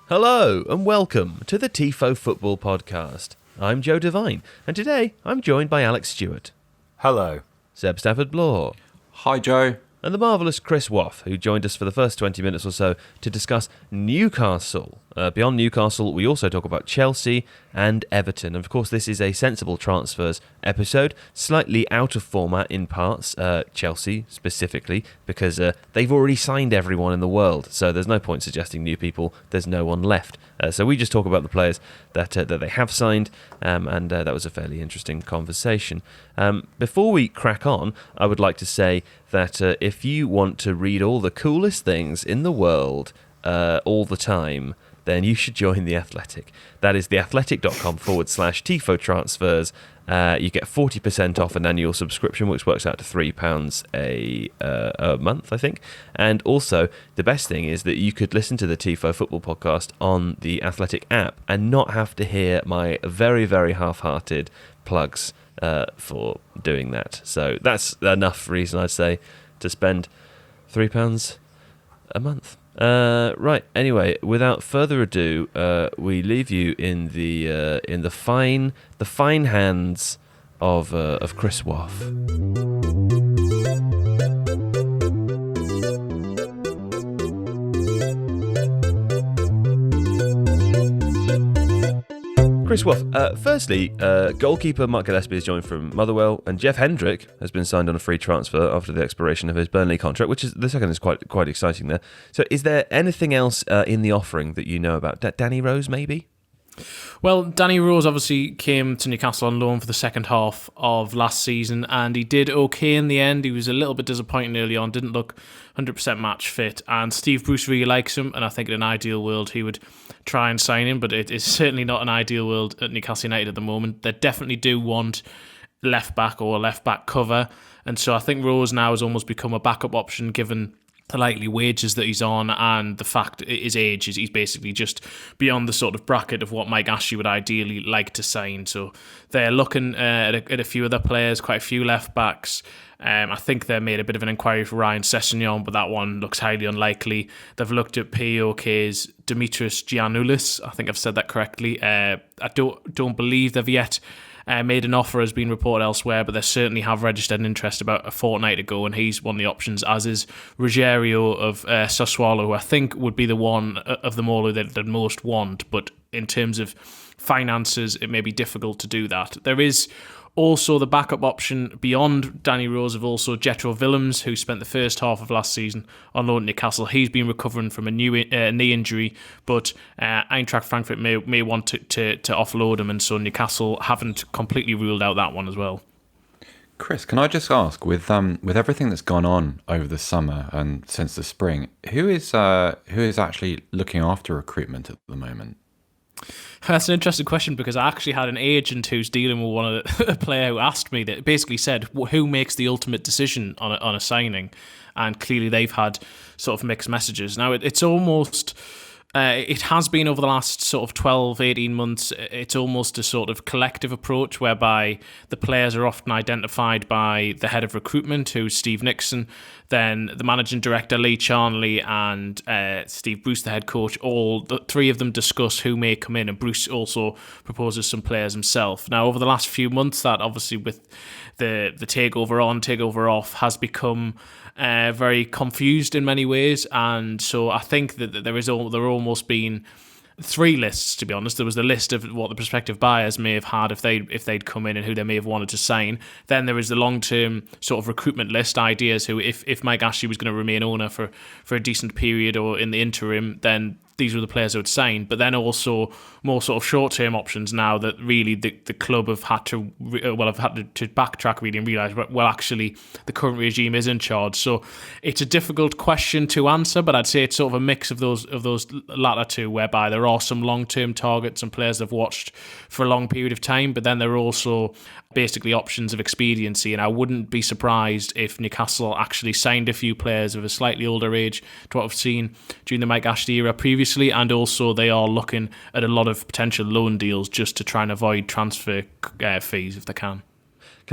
Hello and welcome to the Tifo Football Podcast. I'm Joe Devine, and today I'm joined by Alex Stewart. Hello. Seb Stafford-Bloor. Hi, Joe. And the marvellous Chris Waugh, who joined us for the first 20 minutes or so to discuss Newcastle. Beyond Newcastle, we also talk about Chelsea and Everton. Of course, this is a sensible transfers episode, slightly out of format in parts, Chelsea specifically, because they've already signed everyone in the world, so there's no point suggesting new people, there's no one left. So we just talk about the players that they have signed, and that was a fairly interesting conversation. Before we crack on, I would like to say that if you want to read all the coolest things in the world all the time, then you should join The Athletic. That is theathletic.com/Tifo transfers. You get 40% off an annual subscription, which works out to £3 a month, I think. And also, the best thing is that you could listen to the Tifo Football Podcast on the Athletic app and not have to hear my very, very half-hearted plugs for doing that. So that's enough reason, I'd say, to spend £3 a month. Right. Anyway, without further ado, we leave you in the fine hands of Chris Waugh. Chris Waugh, firstly, goalkeeper Mark Gillespie has joined from Motherwell, and Jeff Hendrick has been signed on a free transfer after the expiration of his Burnley contract, which is the second is quite exciting there. So is there anything else in the offering that you know about? Danny Rose, maybe? Well, Danny Rose obviously came to Newcastle on loan for the second half of last season, and he did okay in the end. He was a little bit disappointing early on, didn't look 100% match fit, and Steve Bruce really likes him, and I think in an ideal world he would try and sign him, but it is certainly not an ideal world at Newcastle United at the moment. They definitely do want left back or left back cover, and so I think Rose now has almost become a backup option given the likely wages that he's on and the fact his age is he's basically just beyond the sort of bracket of what Mike Ashley would ideally like to sign. So they're looking at a few other players, quite a few left backs. I think they made a bit of an inquiry for Ryan Sessegnon, but that one looks highly unlikely. They've looked at POK's Dimitris Giannoulis. I think I've said that correctly. I don't believe they've yet made an offer, has been reported elsewhere, but they certainly have registered an interest about a fortnight ago, and he's one of the options, as is Ruggiero of Sassuolo, who I think would be the one of them all who they'd most want, but in terms of finances, it may be difficult to do that. There is also the backup option beyond Danny Rose of also Jetro Willems, who spent the first half of last season on loan at Newcastle. He's been recovering from a new knee injury, but Eintracht Frankfurt may want to offload him, and so Newcastle haven't completely ruled out that one as well. Chris, can I just ask, with everything that's gone on over the summer and since the spring, who is actually looking after recruitment at the moment? That's an interesting question, because I actually had an agent who's dealing with a player who asked me, that basically said, who makes the ultimate decision on a signing? And clearly they've had sort of mixed messages. Now, it's almost... it has been over the last sort of 12, 18 months, it's almost a sort of collective approach whereby the players are often identified by the head of recruitment, who's Steve Nixon, then the managing director, Lee Charnley, and Steve Bruce, the head coach. The three of them discuss who may come in, and Bruce also proposes some players himself. Now, over the last few months, that obviously with the takeover on, takeover off, has become very confused in many ways, and so I think that there almost been three lists, to be honest. There was the list of what the prospective buyers may have had if they'd come in and who they may have wanted to sign. Then there is the long-term sort of recruitment list, ideas who, if Mike Ashley was going to remain owner for a decent period or in the interim, then these were the players who would sign. But then also more sort of short-term options now that really the club have had to backtrack really and realise, well, actually the current regime is in charge. So it's a difficult question to answer, but I'd say it's sort of a mix of those latter two, whereby there are some long-term targets and players they've watched for a long period of time, but then there are also basically options of expediency, and I wouldn't be surprised if Newcastle actually signed a few players of a slightly older age to what I've seen during the Mike Ashley era previously, and also they are looking at a lot of potential loan deals just to try and avoid transfer fees if they can.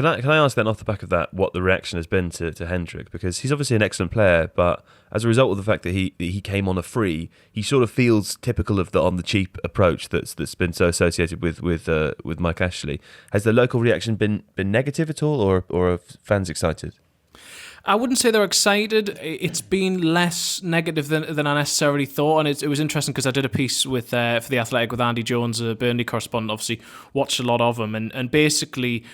Can I ask then off the back of that what the reaction has been to Hendrick? Because he's obviously an excellent player, but as a result of the fact that he came on a free, he sort of feels typical of the on the cheap approach that's been so associated with Mike Ashley. Has the local reaction been negative at all, or are fans excited? I wouldn't say they're excited. It's been less negative than I necessarily thought, and it was interesting because I did a piece with for The Athletic with Andy Jones, a Burnley correspondent, obviously watched a lot of him, and basically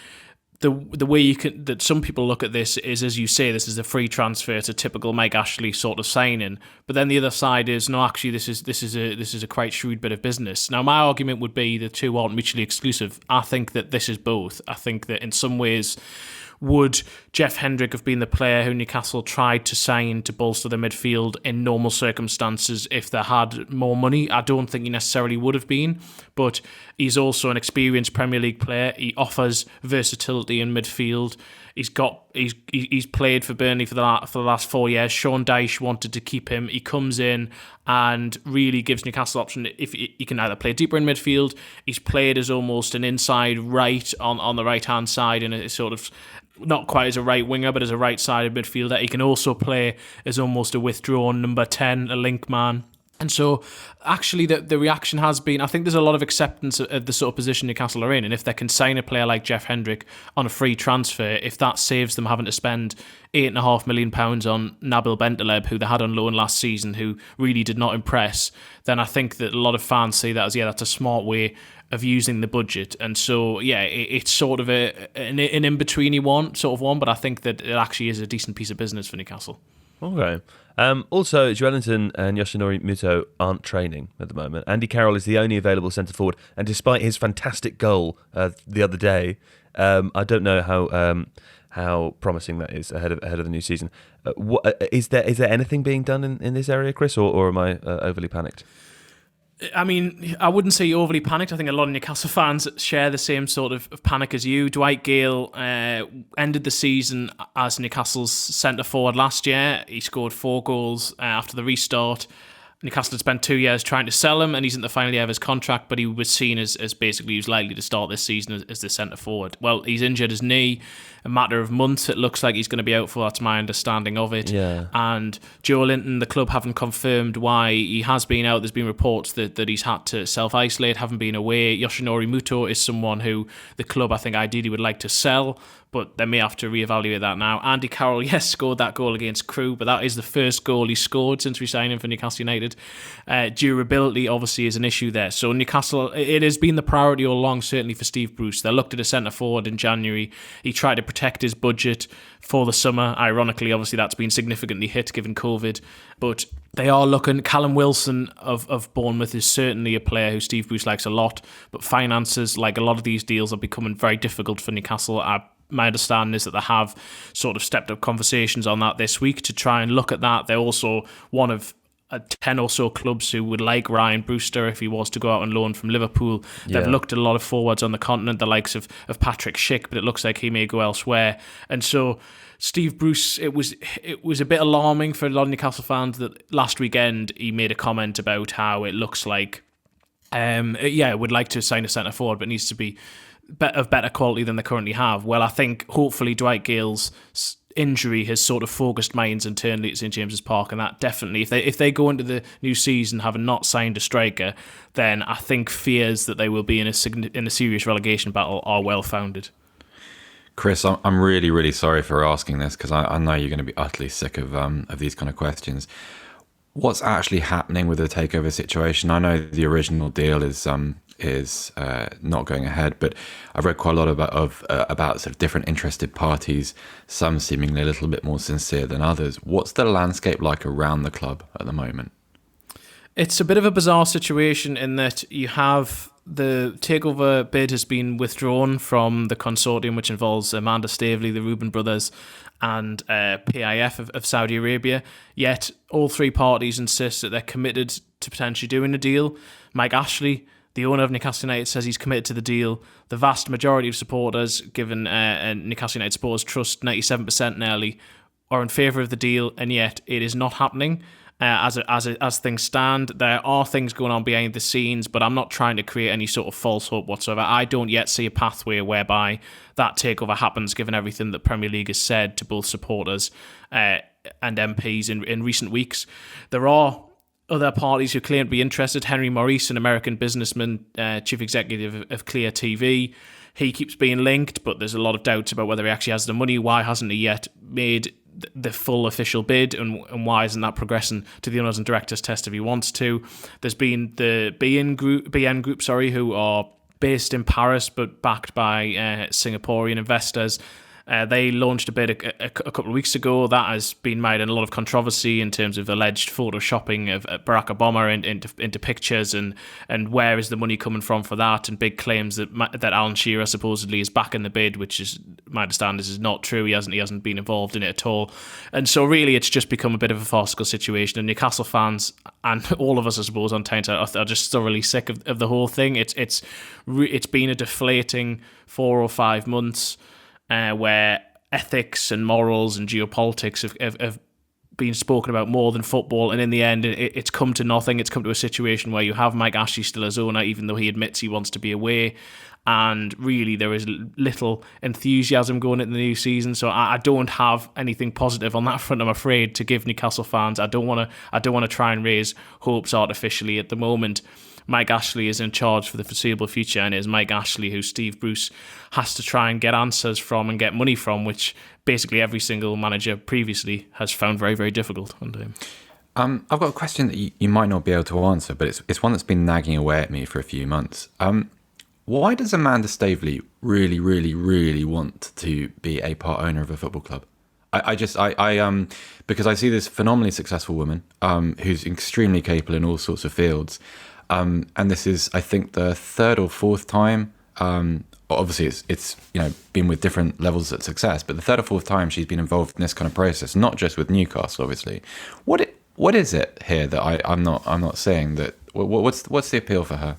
the way that some people look at this is, as you say, this is a free transfer. It's a typical Mike Ashley sort of signing. But then the other side is, no, actually this is a quite shrewd bit of business. Now my argument would be the two aren't mutually exclusive. I think that this is both. I think that in some ways, would Jeff Hendrick have been the player who Newcastle tried to sign to bolster the midfield in normal circumstances if they had more money? I don't think he necessarily would have been, but he's also an experienced Premier League player. He offers versatility in midfield. He's played for Burnley for the last 4 years. Sean Dyche wanted to keep him. He comes in and really gives Newcastle option. If he can either play deeper in midfield, he's played as almost an inside right on the right hand side, and a sort of not quite as a right winger, but as a right-sided midfielder. He can also play as almost a withdrawn number 10, a link man. And so, actually, the reaction has been, I think there's a lot of acceptance of the sort of position Newcastle are in, and if they can sign a player like Jeff Hendrick on a free transfer, if that saves them having to spend £8.5 million on Nabil Bentaleb, who they had on loan last season, who really did not impress, then I think that a lot of fans see that as, that's a smart way of using the budget. And so, it's sort of an in-betweeny sort of one, but I think that it actually is a decent piece of business for Newcastle. Okay. Also, Joelinton and Yoshinori Muto aren't training at the moment. Andy Carroll is the only available centre-forward, and despite his fantastic goal the other day, I don't know how promising that is ahead of the new season. Is there anything being done in this area, Chris, or am I overly panicked? I mean, I wouldn't say overly panicked. I think a lot of Newcastle fans share the same sort of panic as you. Dwight Gale ended the season as Newcastle's centre-forward last year. He scored 4 goals after the restart. Newcastle had spent 2 years trying to sell him, and he's in the final year of his contract, but he was seen as basically he was likely to start this season as the centre-forward. Well, he's injured his knee. A matter of months, it looks like he's going to be out for. That's my understanding of it. Yeah. And Joelinton, the club haven't confirmed why he has been out. There's been reports that he's had to self-isolate, haven't been away. Yoshinori Muto is someone who the club, I think, ideally would like to sell, but they may have to reevaluate that now. Andy Carroll, yes, scored that goal against Crewe, but that is the first goal he scored since resigning for Newcastle United. Durability, obviously, is an issue there. So Newcastle, it has been the priority all along, certainly for Steve Bruce. They looked at a centre-forward in January. He tried to protect his budget for the summer. Ironically, obviously, that's been significantly hit given COVID. But they are looking. Callum Wilson of Bournemouth is certainly a player who Steve Bruce likes a lot. But finances, like a lot of these deals, are becoming very difficult for Newcastle. My understanding is that they have sort of stepped up conversations on that this week to try and look at that. They're also one of 10 or so clubs who would like Ryan Brewster if he was to go out on loan from Liverpool. They've looked at a lot of forwards on the continent, the likes of Patrick Schick, but it looks like he may go elsewhere. And so Steve Bruce, it was a bit alarming for a lot of Newcastle fans that last weekend he made a comment about how it looks like would like to sign a centre forward, but needs to be of better quality than they currently have. Well, I think hopefully Dwight Gale's injury has sort of focused minds internally at St James's Park, and that definitely, if they go into the new season having not signed a striker, then I think fears that they will be in a serious relegation battle are well founded. Chris, I'm really, really sorry for asking this because I know you're going to be utterly sick of these kind of questions. What's actually happening with the takeover situation? I know the original deal is not going ahead, but I've read quite a lot about sort of different interested parties, some seemingly a little bit more sincere than others. What's the landscape like around the club at the moment? It's a bit of a bizarre situation in that you have the takeover bid has been withdrawn from the consortium, which involves Amanda Staveley, the Reuben brothers, and PIF of Saudi Arabia. Yet all three parties insist that they're committed to potentially doing a deal. Mike Ashley, the owner of Newcastle United, says he's committed to the deal. The vast majority of supporters, given Newcastle United Supporters Trust, 97% nearly, are in favour of the deal, and yet it is not happening. as things stand. There are things going on behind the scenes, but I'm not trying to create any sort of false hope whatsoever. I don't yet see a pathway whereby that takeover happens, given everything that Premier League has said to both supporters and MPs in recent weeks. There are other parties who claim to be interested. Henry Maurice, an American businessman, chief executive of Clear TV, he keeps being linked, but there's a lot of doubts about whether he actually has the money. Why hasn't he yet made the full official bid, and why isn't that progressing to the owners and directors test if he wants to? There's been the BN Group, who are based in Paris but backed by Singaporean investors. They launched a bid a couple of weeks ago. That has been made in a lot of controversy in terms of alleged photoshopping of Barack Obama into pictures, and where is the money coming from for that, and big claims that Alan Shearer supposedly is back in the bid, which is, my understanding is not true. He hasn't been involved in it at all. And so really it's just become a bit of a farcical situation, and Newcastle fans and all of us, I suppose, on Tainter are just thoroughly sick of the whole thing. It's been a deflating 4 or 5 months where ethics and morals and geopolitics have been spoken about more than football, and in the end it's come to nothing. It's come to a situation where you have Mike Ashley still as owner, even though he admits he wants to be away, and really there is little enthusiasm going into the new season. So I don't have anything positive on that front, I'm afraid, to give Newcastle fans. I don't want to try and raise hopes artificially at the moment. Mike Ashley is in charge for the foreseeable future, and it is Mike Ashley who Steve Bruce has to try and get answers from and get money from, which basically every single manager previously has found very, very difficult. I've got a question that you might not be able to answer, but it's one that's been nagging away at me for a few months. Why does Amanda Staveley really, really, really want to be a part owner of a football club? Because I see this phenomenally successful woman who's extremely capable in all sorts of fields. And this is, I think, the 3rd or 4th time. Obviously, it's been with different levels of success, but the 3rd or 4th time she's been involved in this kind of process, not just with Newcastle, obviously. What is it here that I'm not seeing? That what's the appeal for her?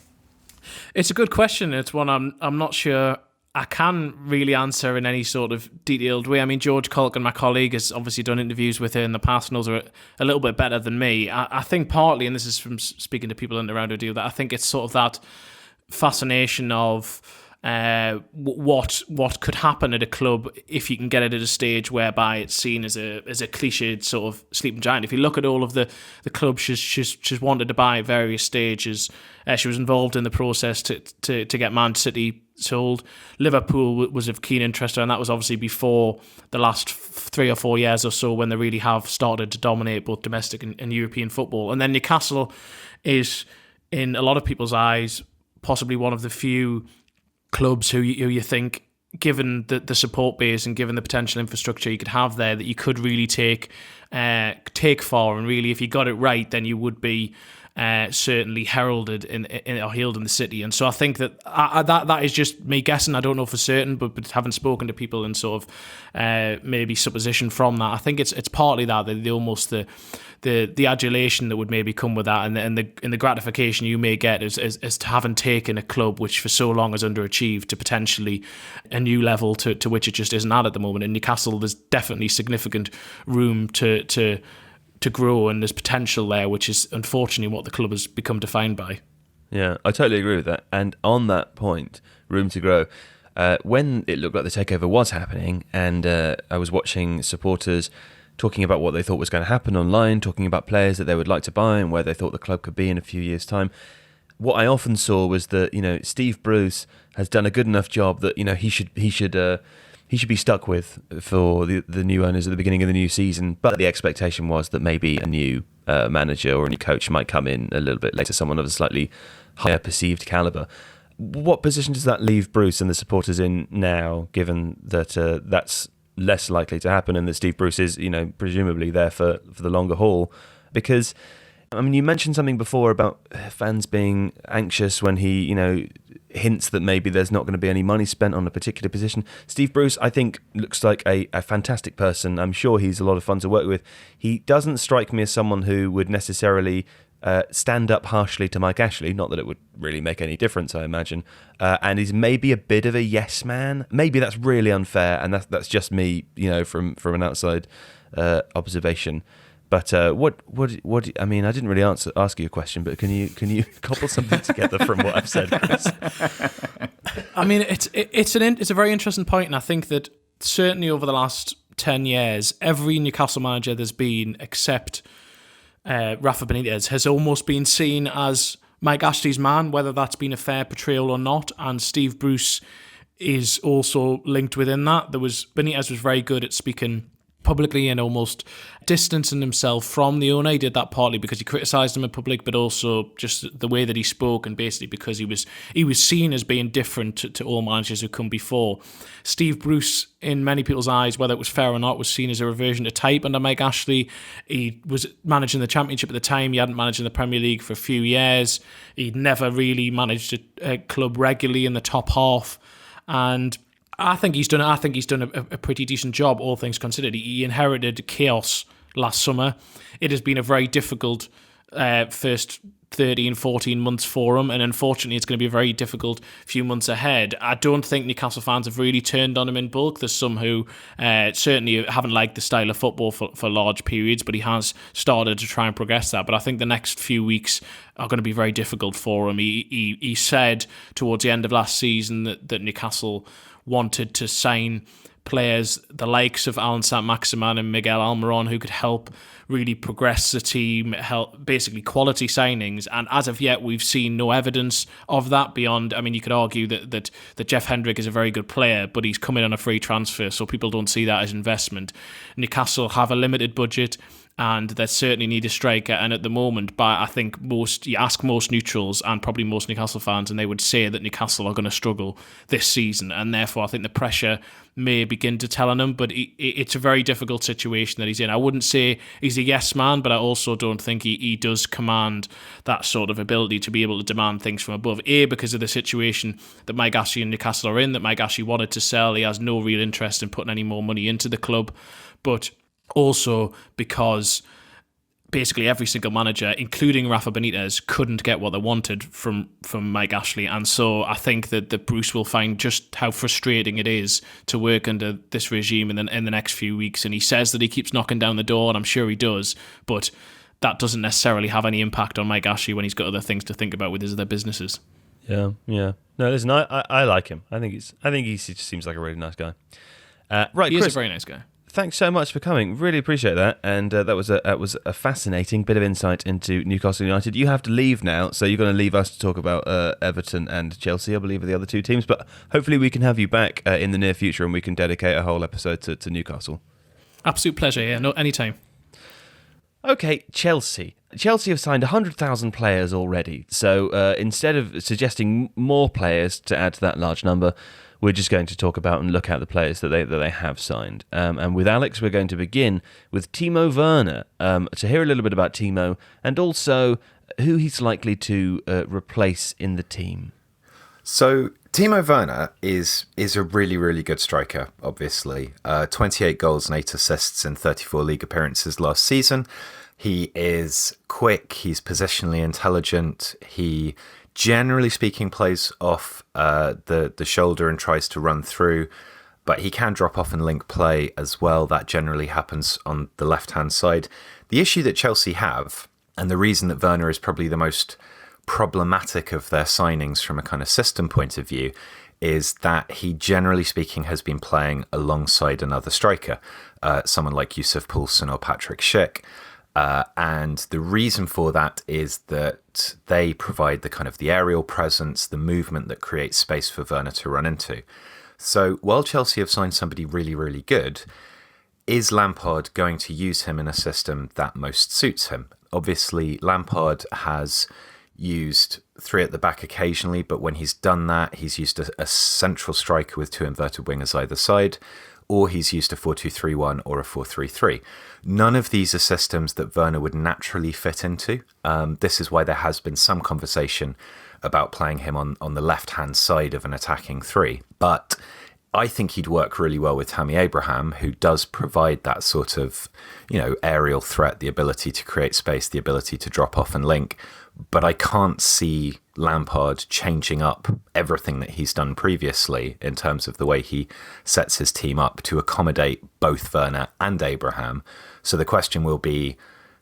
It's a good question. It's one I'm not sure I can really answer in any sort of detailed way. I mean, George Culkin, my colleague, has obviously done interviews with her in the past and knows her a little bit better than me. I think partly, and this is from speaking to people in and around her deal, that I think it's sort of that fascination of what could happen at a club if you can get it at a stage whereby it's seen as a cliched sort of sleeping giant. If you look at all of the clubs she's wanted to buy at various stages, she was involved in the process to get Man City sold. Liverpool was of keen interest to her, and that was obviously before the last 3 or 4 years or so when they really have started to dominate both domestic and European football. And then Newcastle is, in a lot of people's eyes, possibly one of the few clubs who you think, given the support base and given the potential infrastructure you could have there, that you could really take for, and really, if you got it right, then you would be certainly heralded or hailed in the city. And so I think that that is just me guessing. I don't know for certain, but having spoken to people and sort of maybe supposition from that, I think it's partly that the adulation that would maybe come with that, and the gratification you may get as to having taken a club which for so long has underachieved to potentially a new level to which it just isn't at the moment. In Newcastle, there's definitely significant room to grow, and there's potential there, which is unfortunately what the club has become defined by. Yeah, I totally agree with that. And on that point, room to grow, when it looked like the takeover was happening, and I was watching supporters talking about what they thought was going to happen online, talking about players that they would like to buy and where they thought the club could be in a few years' time, what I often saw was that, Steve Bruce has done a good enough job that, he should be stuck with for the new owners at the beginning of the new season. But the expectation was that maybe a new manager or a new coach might come in a little bit later, someone of a slightly higher perceived calibre. What position does that leave Bruce and the supporters in now, given that that's less likely to happen and that Steve Bruce is, presumably there for the longer haul? Because, you mentioned something before about fans being anxious when he, hints that maybe there's not going to be any money spent on a particular position. Steve Bruce, I think, looks like a fantastic person. I'm sure he's a lot of fun to work with. He doesn't strike me as someone who would necessarily stand up harshly to Mike Ashley, not that it would really make any difference, I imagine, and he's maybe a bit of a yes man. Maybe that's really unfair, and that's just me, from an outside observation. But what? I mean, I didn't really ask you a question, but can you cobble something together from what I've said, Chris? I mean, it's a very interesting point, and I think that certainly over the last 10 years, every Newcastle manager there's been, except Rafa Benitez, has almost been seen as Mike Ashley's man, whether that's been a fair portrayal or not. And Steve Bruce is also linked within that. Benitez was very good at speaking publicly and almost distancing himself from the owner. He did that partly because he criticised him in public, but also just the way that he spoke, and basically because he was seen as being different to all managers who come before. Steve Bruce, in many people's eyes, whether it was fair or not, was seen as a reversion to type under Mike Ashley. He was managing the Championship at the time. He hadn't managed in the Premier League for a few years. He'd never really managed a club regularly in the top half, and I think he's done a pretty decent job, all things considered. He inherited chaos last summer. It has been a very difficult first 13, 14 months for him, and unfortunately it's going to be a very difficult few months ahead. I don't think Newcastle fans have really turned on him in bulk. There's some who certainly haven't liked the style of football for large periods, but he has started to try and progress that. But I think the next few weeks are going to be very difficult for him. He said towards the end of last season that Newcastle wanted to sign players the likes of Alan Saint-Maximin and Miguel Almiron who could help really progress the team, help basically quality signings. And as of yet, we've seen no evidence of that beyond, I mean, you could argue that Jeff Hendrick is a very good player, but he's come in on a free transfer, so people don't see that as investment. Newcastle have a limited budget, and they certainly need a striker. And at the moment, but I think you ask most neutrals and probably most Newcastle fans, and they would say that Newcastle are going to struggle this season. And therefore, I think the pressure may begin to tell on him. But it's a very difficult situation that he's in. I wouldn't say he's a yes man, but I also don't think he does command that sort of ability to be able to demand things from above. Because of the situation that Mike Ashley and Newcastle are in, that Mike Ashley wanted to sell. He has no real interest in putting any more money into the club. But also because basically every single manager, including Rafa Benitez, couldn't get what they wanted from Mike Ashley. And so I think that Bruce will find just how frustrating it is to work under this regime in the next few weeks. And he says that he keeps knocking down the door, and I'm sure he does, but that doesn't necessarily have any impact on Mike Ashley when he's got other things to think about with his other businesses. Yeah. No, listen, I like him. I think he just seems like a really nice guy. Right, he Chris, is a very nice guy. Thanks so much for coming. Really appreciate that. And that was a fascinating bit of insight into Newcastle United. You have to leave now, so you're going to leave us to talk about Everton and Chelsea, I believe, are the other two teams. But hopefully we can have you back in the near future, and we can dedicate a whole episode to Newcastle. Absolute pleasure, yeah. No, anytime. Okay, Chelsea. Chelsea have signed 100,000 players already. So instead of suggesting more players to add to that large number, we're just going to talk about and look at the players that they have signed. And with Alex, we're going to begin with Timo Verna, to hear a little bit about Timo and also who he's likely to replace in the team. So Timo Verna is a really, really good striker, obviously. 28 goals and 8 assists in 34 league appearances last season. He is quick, he's positionally intelligent, he generally speaking plays off the shoulder and tries to run through, but he can drop off and link play as well. That generally happens on the left-hand side. The issue that Chelsea have, and the reason that Werner is probably the most problematic of their signings from a kind of system point of view, is that he, generally speaking, has been playing alongside another striker, someone like Yusuf Poulsen or Patrick Schick. And the reason for that is that they provide the kind of the aerial presence, the movement that creates space for Werner to run into. So while Chelsea have signed somebody really, really good, is Lampard going to use him in a system that most suits him? Obviously, Lampard has used three at the back occasionally, but when he's done that, he's used a central striker with two inverted wingers either side, or he's used a 4-2-3-1 or a 4-3-3. None of these are systems that Werner would naturally fit into. This is why there has been some conversation about playing him on the left-hand side of an attacking three. But I think he'd work really well with Tammy Abraham, who does provide that sort of, aerial threat, the ability to create space, the ability to drop off and link. But I can't see Lampard changing up everything that he's done previously in terms of the way he sets his team up to accommodate both Werner and Abraham. So the question will be,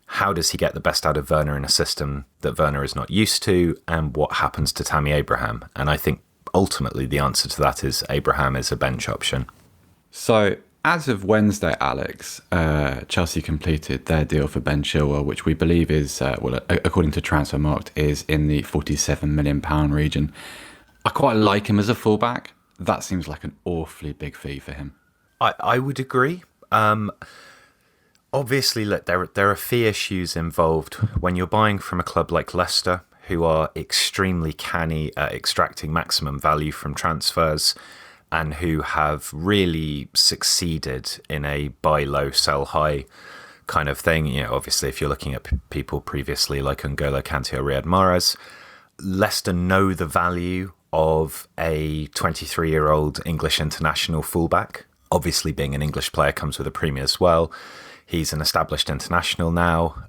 how does he get the best out of Verna in a system that Verna is not used to, and what happens to Tammy Abraham? And I think ultimately the answer to that is Abraham is a bench option. So as of Wednesday, Alex, Chelsea completed their deal for Ben Chilwell, which we believe is, according to Transfermarkt, is in the £47 million region. I quite like him as a fullback. That seems like an awfully big fee for him. I would agree. Obviously, look, there are fee issues involved when you're buying from a club like Leicester, who are extremely canny at extracting maximum value from transfers and who have really succeeded in a buy low, sell high kind of thing. You know, obviously, if you're looking at people previously like N'Golo Kante or Riyad Mahrez, Leicester know the value of a 23-year-old English international fullback. Obviously, being an English player comes with a premium as well. He's an established international now.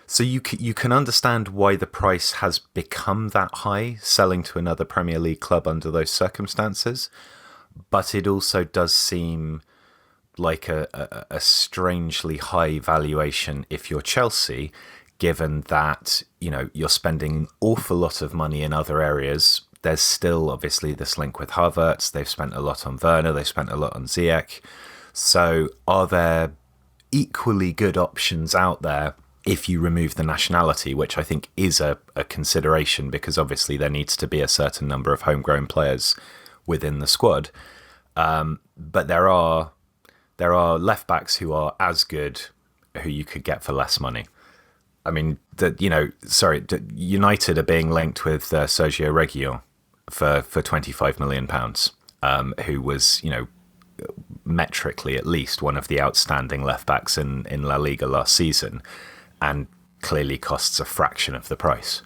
So you can understand why the price has become that high, selling to another Premier League club under those circumstances. But it also does seem like a strangely high valuation if you're Chelsea, given that, you know, you're spending an awful lot of money in other areas. There's still obviously this link with Havertz. They've spent a lot on Verna. They've spent a lot on Ziyech. So are there equally good options out there if you remove the nationality, which I think is a consideration, because obviously there needs to be a certain number of homegrown players within the squad. But there are left backs who are as good who you could get for less money. I mean, United are being linked with Sergio Reguilon for £25 million, who was, you know, metrically at least one of the outstanding left backs in La Liga last season, and clearly costs a fraction of the price.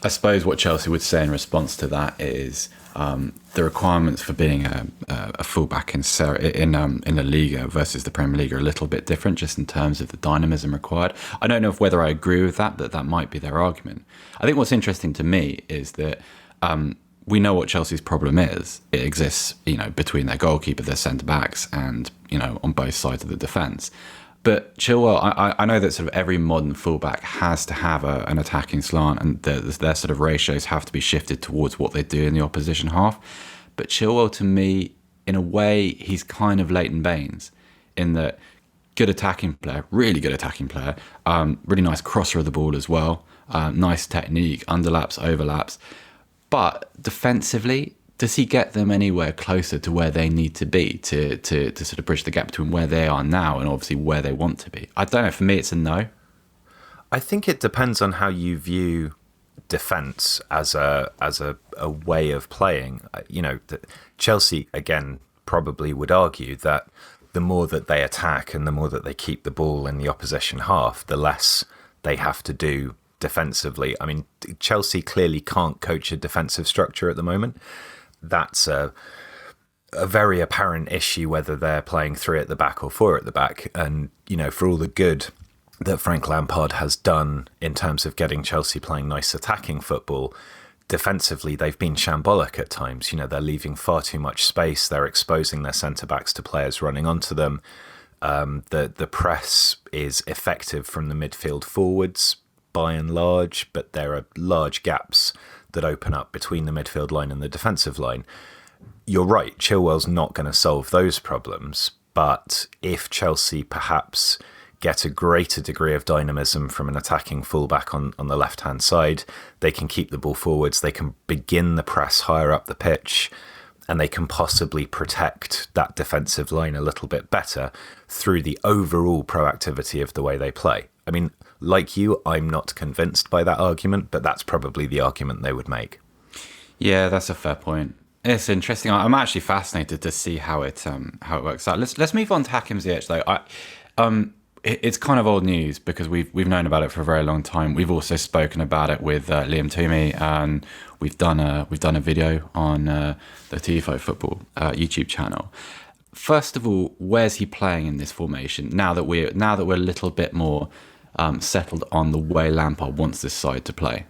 I suppose what Chelsea would say in response to that is the requirements for being a fullback in La Liga versus the Premier League are a little bit different, just in terms of the dynamism required. I don't know whether I agree with that might be their argument. I think what's interesting to me is that we know what Chelsea's problem is. It exists, you know, between their goalkeeper, their centre backs, and, you know, on both sides of the defence. But Chilwell, I know that sort of every modern fullback has to have an attacking slant, and their sort of ratios have to be shifted towards what they do in the opposition half. But Chilwell, to me, in a way, he's kind of Leighton Baines, in that good attacking player, really good attacking player, really nice crosser of the ball as well, nice technique, underlaps, overlaps. But defensively, does he get them anywhere closer to where they need to be to sort of bridge the gap between where they are now and obviously where they want to be? I don't know. For me, it's a no. I think it depends on how you view defence as a way of playing. You know, Chelsea, again, probably would argue that the more that they attack and the more that they keep the ball in the opposition half, the less they have to do defensively. I mean, Chelsea clearly can't coach a defensive structure at the moment. That's a very apparent issue, whether they're playing 3 at the back or 4 at the back. And, you know, for all the good that Frank Lampard has done in terms of getting Chelsea playing nice attacking football, defensively, they've been shambolic at times. You know, they're leaving far too much space. They're exposing their centre-backs to players running onto them. The press is effective from the midfield forwards, by and large, but there are large gaps that open up between the midfield line and the defensive line. You're right, Chilwell's not going to solve those problems, but if Chelsea perhaps get a greater degree of dynamism from an attacking fullback on the left-hand side, they can keep the ball forwards, they can begin the press higher up the pitch, and they can possibly protect that defensive line a little bit better through the overall proactivity of the way they play. I mean, like you, I'm not convinced by that argument, but that's probably the argument they would make. Yeah, that's a fair point. It's interesting. I'm actually fascinated to see how it works out. Let's move on to Hakim Ziyech though. It's kind of old news because we've known about it for a very long time. We've also spoken about it with Liam Toomey, and we've done a video on the Tifo Football YouTube channel. First of all, where's he playing in this formation now that we're a little bit more settled on the way Lampard wants this side to play?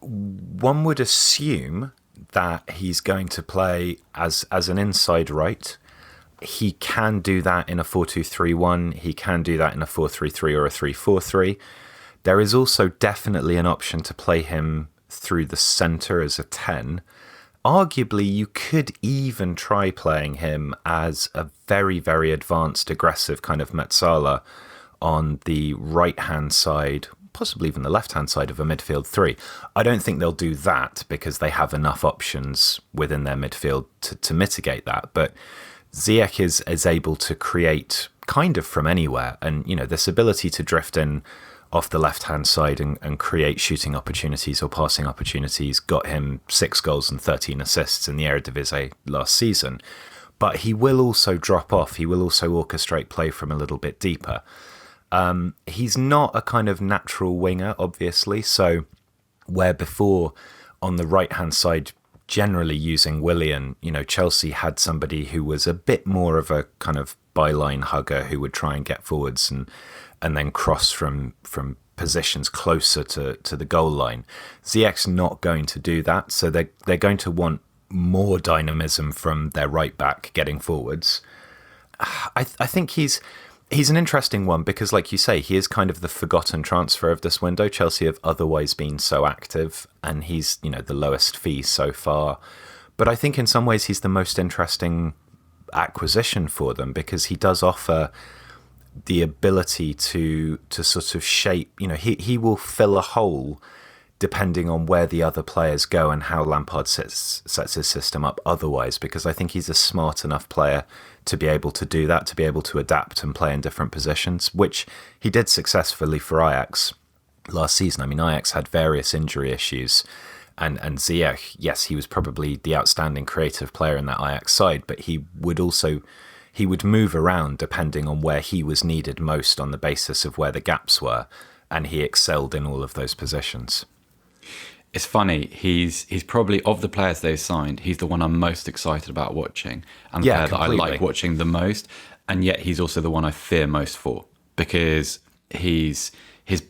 One would assume that he's going to play as an inside right, he can do that in a 4-2-3-1. He can do that in a 4-3-3 or a 3-4-3. There is also definitely an option to play him through the centre as a 10. Arguably, you could even try playing him as a very, very advanced, aggressive kind of Metzala on the right-hand side, possibly even the left-hand side of a midfield 3. I don't think they'll do that because they have enough options within their midfield to mitigate that. But Ziyech is able to create kind of from anywhere. And, this ability to drift in off the left-hand side and create shooting opportunities or passing opportunities got him 6 goals and 13 assists in the Eredivisie last season. But he will also drop off. He will also orchestrate play from a little bit deeper. He's not a kind of natural winger, obviously. So where before on the right-hand side, generally using Willian, Chelsea had somebody who was a bit more of a kind of byline hugger who would try and get forwards and then cross from positions closer to the goal line. Ziyech's not going to do that, so they're going to want more dynamism from their right back getting forwards. I think he's an interesting one because, like you say, he is kind of the forgotten transfer of this window. Chelsea have otherwise been so active, and he's the lowest fee so far. But I think in some ways he's the most interesting acquisition for them because he does offer the ability to sort of shape, he will fill a hole depending on where the other players go and how Lampard sets his system up otherwise, because I think he's a smart enough player to be able to do that, to be able to adapt and play in different positions, which he did successfully for Ajax last season. I mean, Ajax had various injury issues, and Ziyech, yes, he was probably the outstanding creative player in that Ajax side, but he would move around depending on where he was needed most on the basis of where the gaps were, and he excelled in all of those positions. It's funny, he's probably, of the players they've signed, he's the one I'm most excited about watching, and the player completely. that I like watching the most, and yet he's also the one I fear most for, because his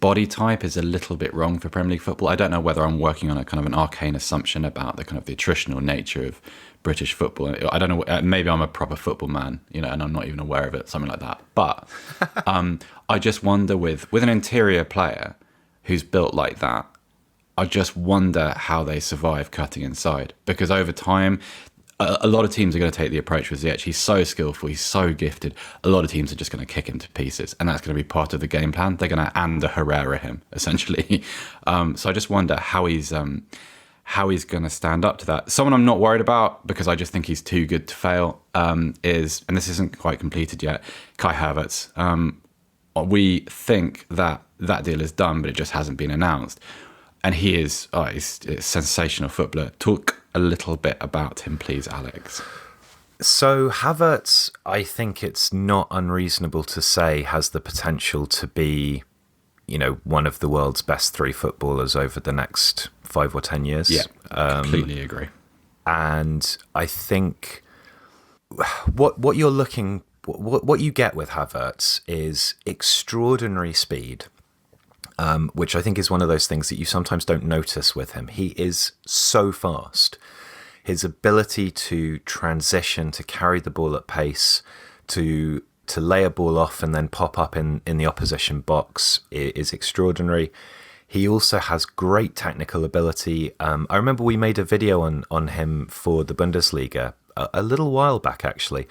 body type is a little bit wrong for Premier League football. I don't know whether I'm working on a kind of an arcane assumption about the kind of the attritional nature of British football. I don't know, maybe I'm a proper football man, and I'm not even aware of it, something like that. But I just wonder with an interior player who's built like that, I just wonder how they survive cutting inside, because over time, a lot of teams are going to take the approach with Ziyech. He's so skillful, he's so gifted. A lot of teams are just going to kick him to pieces, and that's going to be part of the game plan. They're going to Ander Herrera him, essentially. So I just wonder how he's going to stand up to that. Someone I'm not worried about, because I just think he's too good to fail, is, and this isn't quite completed yet, Kai Havertz. We think that deal is done, but it just hasn't been announced. And he is he's a sensational footballer. Talk a little bit about him, please, Alex. So Havertz, I think it's not unreasonable to say, has the potential to be, one of the world's best 3 footballers over the next 5 or 10 years. Yeah, completely agree. And I think what you're looking, what you get with Havertz is extraordinary speed. Which I think is one of those things that you sometimes don't notice with him. He is so fast. His ability to transition, to carry the ball at pace, to lay a ball off and then pop up in the opposition box is extraordinary. He also has great technical ability. I remember we made a video on him for the Bundesliga a little while back, actually.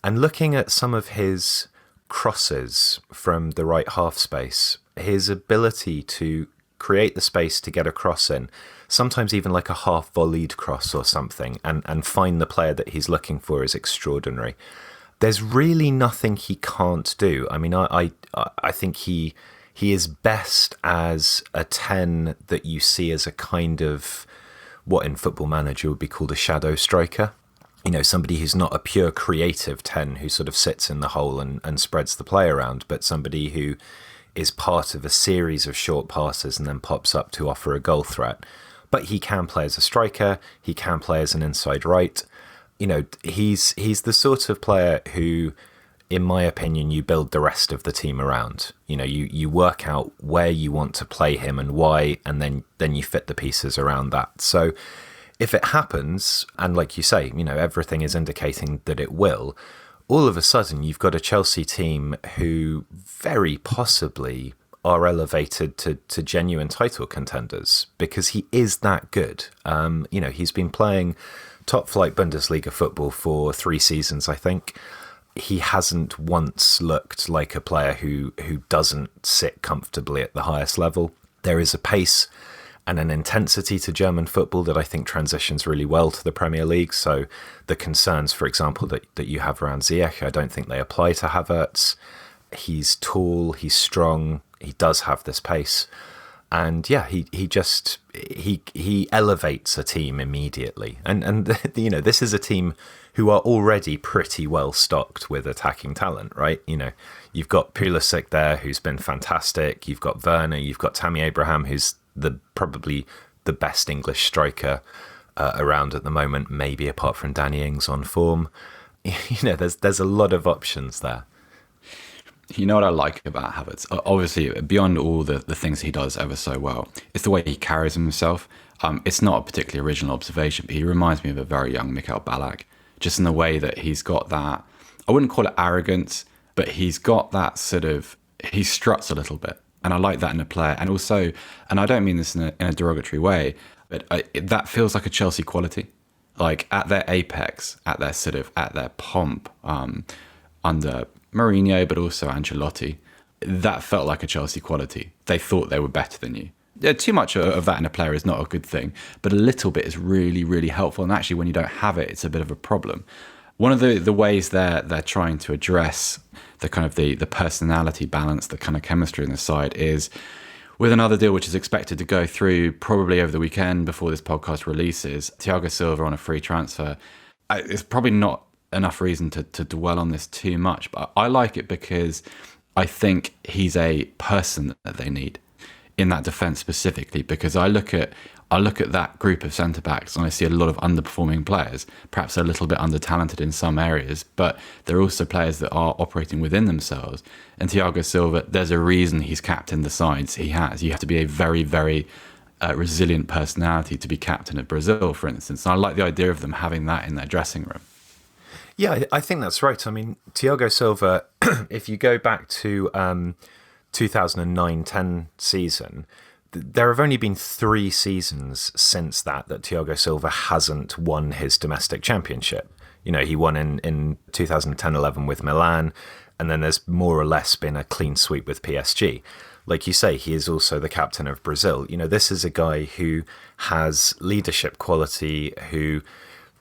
And looking at some of his crosses from the right half space, his ability to create the space to get a cross in, sometimes even like a half-volleyed cross or something, and find the player that he's looking for is extraordinary. There's really nothing he can't do. I mean, I think he is best as a 10 that you see as a kind of what in Football Manager would be called a shadow striker. Somebody who's not a pure creative 10 who sort of sits in the hole and spreads the play around, but somebody who is part of a series of short passes and then pops up to offer a goal threat. But he can play as a striker. He can play as an inside right. He's the sort of player who, in my opinion, you build the rest of the team around. You work out where you want to play him and why, and then you fit the pieces around that. So if it happens, and like you say, everything is indicating that it will, all of a sudden you've got a Chelsea team who very possibly are elevated to genuine title contenders because he is that good. He's been playing top flight Bundesliga football for 3 seasons, I think. He hasn't once looked like a player who doesn't sit comfortably at the highest level. There is a pace and an intensity to German football that I think transitions really well to the Premier League. So the concerns, for example, that you have around Ziyech, I don't think they apply to Havertz. He's tall, he's strong, he does have this pace. And yeah, he elevates a team immediately. And this is a team who are already pretty well stocked with attacking talent, right? You've got Pulisic there, who's been fantastic. You've got Verna, you've got Tammy Abraham, who's probably the best English striker around at the moment, maybe apart from Danny Ings on form. There's a lot of options there. You know what I like about Havertz? Obviously, beyond all the things he does ever so well, it's the way he carries himself. It's not a particularly original observation, but he reminds me of a very young Mikel Ballack, just in the way that he's got that, I wouldn't call it arrogance, but he's got that sort of, he struts a little bit. And I like that in a player. And also, and I don't mean this in a derogatory way, but that feels like a Chelsea quality. Like at their apex, at their pomp, under Mourinho, but also Ancelotti, that felt like a Chelsea quality. They thought they were better than you. Yeah, too much of that in a player is not a good thing, but a little bit is really, really helpful. And actually, when you don't have it, it's a bit of a problem. One of the ways they're trying to address the kind of the personality balance, the kind of chemistry in the side is with another deal which is expected to go through probably over the weekend before this podcast releases, Thiago Silva on a free transfer. It's probably not enough reason to dwell on this too much, but I like it because I think he's a person that they need in that defence specifically, because I look at that group of centre-backs and I see a lot of underperforming players, perhaps a little bit under-talented in some areas, but they're also players that are operating within themselves. And Thiago Silva, there's a reason he's captained the sides he has. You have to be a very, very resilient personality to be captain of Brazil, for instance. And I like the idea of them having that in their dressing room. Yeah, I think that's right. I mean, Thiago Silva, if you go back to 2009-10 season, there have only been 3 seasons since that Thiago Silva hasn't won his domestic championship. He won in 2010-11 with Milan, and then there's more or less been a clean sweep with PSG. Like you say, he is also the captain of Brazil. This is a guy who has leadership quality, who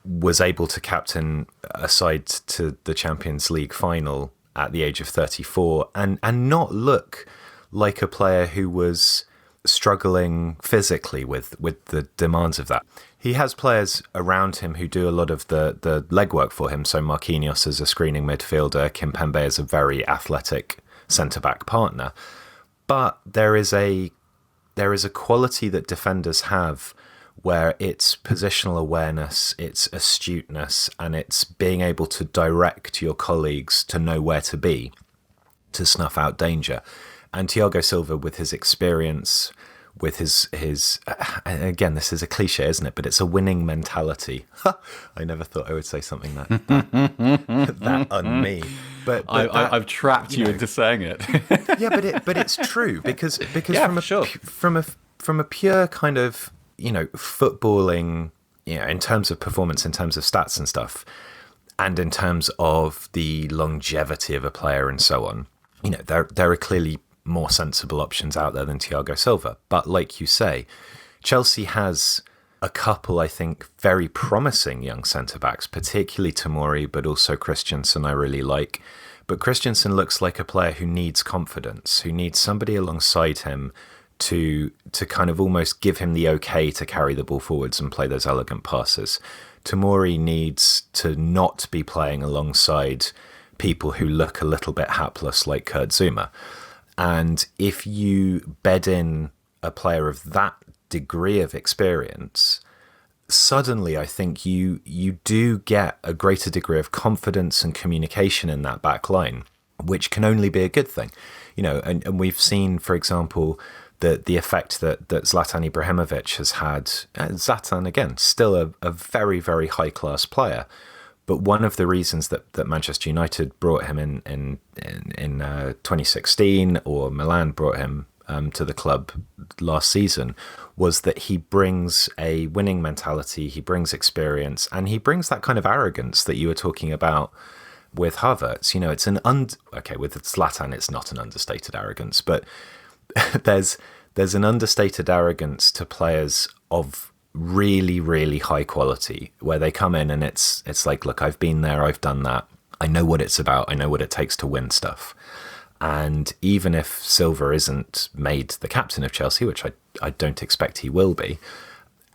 was able to captain a side to the Champions League final at the age of 34 and not look like a player who was struggling physically with the demands of that. He has players around him who do a lot of the legwork for him. So Marquinhos is a screening midfielder. Kimpembe is a very athletic centre-back partner. But there is a quality that defenders have where it's positional awareness, it's astuteness, and it's being able to direct your colleagues to know where to be, to snuff out danger. And Thiago Silva, with his experience, with his again, this is a cliche, isn't it? But it's a winning mentality. I never thought I would say something that on me. But I've trapped you into saying it. Yeah, but it's true because yeah, from a pure kind of footballing, in terms of performance, in terms of stats and stuff, and in terms of the longevity of a player and so on, there are clearly more sensible options out there than Thiago Silva. But like you say, Chelsea has a couple, I think, very promising young centre-backs, particularly Tomori, but also Christensen I really like. But Christensen looks like a player who needs confidence, who needs somebody alongside him to kind of almost give him the okay to carry the ball forwards and play those elegant passes. Tomori needs to not be playing alongside people who look a little bit hapless like Kurt Zouma. And if you bed in a player of that degree of experience, suddenly I think you do get a greater degree of confidence and communication in that back line, which can only be a good thing. And we've seen, for example, the effect that Zlatan Ibrahimovic has had. Zlatan, again, still a very, very high-class player, But one of the reasons that Manchester United brought him in 2016, or Milan brought him to the club last season, was that he brings a winning mentality, he brings experience, and he brings that kind of arrogance that you were talking about with Havertz. You know, it's with Zlatan, it's not an understated arrogance, but there's an understated arrogance to players of really, really high quality, where they come in and it's like, look, I've been there, I've done that, I know what it's about, I know what it takes to win stuff. And even if Silva isn't made the captain of Chelsea, which I don't expect he will be,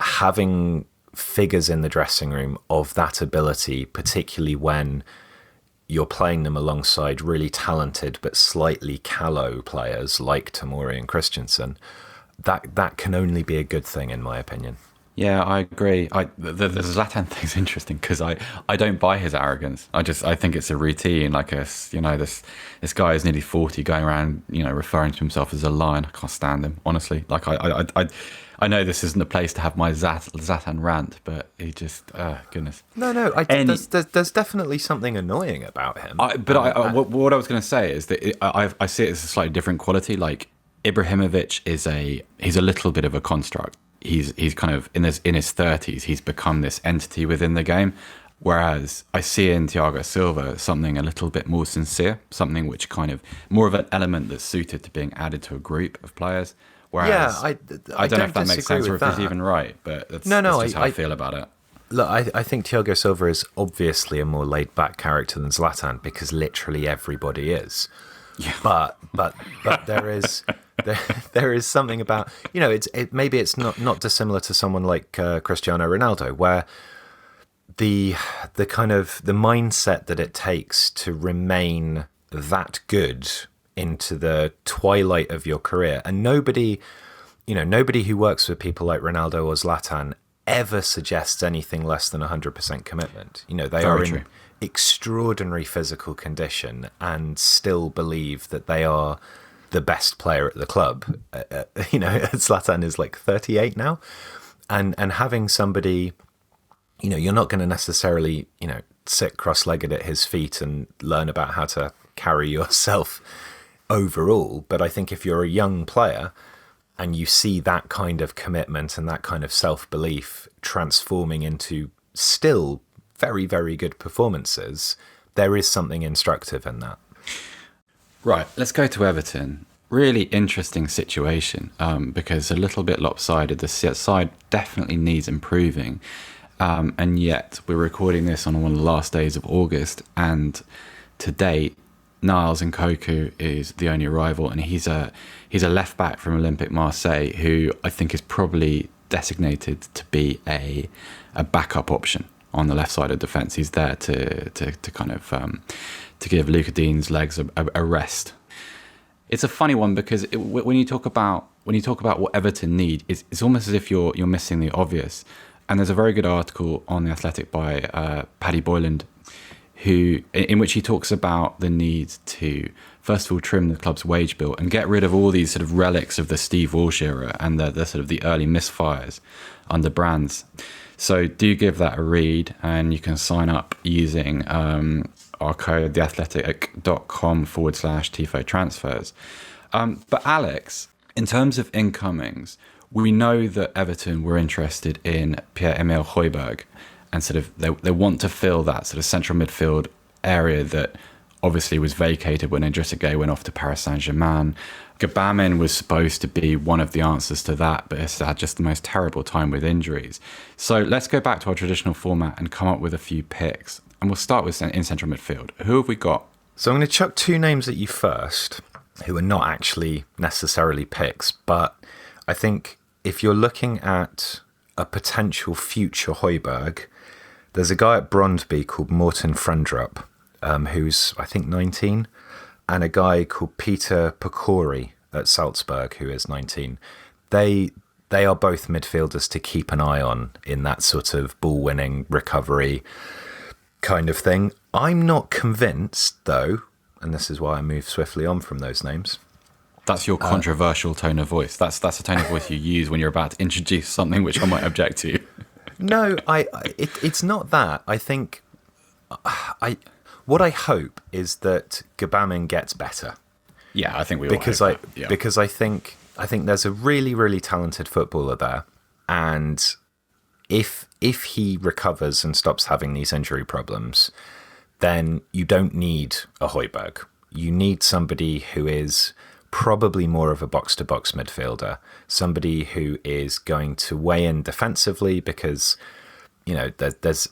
having figures in the dressing room of that ability, particularly when you're playing them alongside really talented but slightly callow players like Tomori and Christensen, that can only be a good thing, in my opinion. Yeah, I agree. The Zlatan thing's interesting because I don't buy his arrogance. I think it's a routine. Like this guy is nearly 40, going around referring to himself as a lion. I can't stand him, honestly. Like I know this isn't the place to have my Zlatan rant, but he just goodness. No. There's definitely something annoying about him. What I was going to say is that I see it as a slightly different quality. Like Ibrahimovic he's a little bit of a construct. He's kind of in his 30s. He's become this entity within the game, whereas I see in Thiago Silva something a little bit more sincere, something which kind of more of an element that's suited to being added to a group of players. Whereas I don't know if that makes sense or if he's even right, but that's just how I feel about it. Look, I think Thiago Silva is obviously a more laid back character than Zlatan, because literally everybody is. Yeah. But there is. There is something about, maybe it's not dissimilar to someone like Cristiano Ronaldo, where the kind of the mindset that it takes to remain that good into the twilight of your career, and nobody who works with people like Ronaldo or Zlatan ever suggests anything less than 100% commitment. They are in extraordinary physical condition and still believe that they are the best player at the club. Zlatan is like 38 now, and having somebody, you're not going to necessarily, sit cross-legged at his feet and learn about how to carry yourself overall. But I think if you're a young player and you see that kind of commitment and that kind of self-belief transforming into still very, very good performances, there is something instructive in that. Right, let's go to Everton. Really interesting situation, because a little bit lopsided. The side definitely needs improving, and yet we're recording this on one of the last days of August, and to date, Niles Nkoku is the only rival, and he's a left back from Olympique Marseille, who I think is probably designated to be a backup option on the left side of defence. He's there to kind of to give Luca Dean's legs a rest. It's a funny one because when you talk about what Everton need, it's almost as if you're missing the obvious. And there's a very good article on The Athletic by Paddy Boyland, in which he talks about the need to first of all trim the club's wage bill and get rid of all these sort of relics of the Steve Walsh era and the sort of the early misfires under Brands. So do give that a read, and you can sign up using our code, theathletic.com/Tifo transfers. But Alex, in terms of incomings, we know that Everton were interested in Pierre-Emile Højbjerg, and sort of they want to fill that sort of central midfield area that obviously was vacated when Idrissa Gueye went off to Paris Saint-Germain. Gbamin was supposed to be one of the answers to that, but has had just the most terrible time with injuries. So let's go back to our traditional format and come up with a few picks. And we'll start with in central midfield. Who have we got? So I'm going to chuck two names at you first, who are not actually necessarily picks, but I think if you're looking at a potential future Højbjerg, there's a guy at Brøndby called Morten Frendrup, who's I think 19, and a guy called Peter Pokori at Salzburg, who is 19. They are both midfielders to keep an eye on in that sort of ball-winning recovery kind of thing. I'm not convinced, though, and this is why I move swiftly on from those names. That's your controversial tone of voice. That's a tone of voice you use when you're about to introduce something which I might object to. No, it's not that. I think what I hope is that Gbamin gets better. Yeah, I think we all because hope that. Yeah. because I think there's a really, really talented footballer there, and if he recovers and stops having these injury problems, then you don't need a Højbjerg. You need somebody who is probably more of a box-to-box midfielder, somebody who is going to weigh in defensively, because there's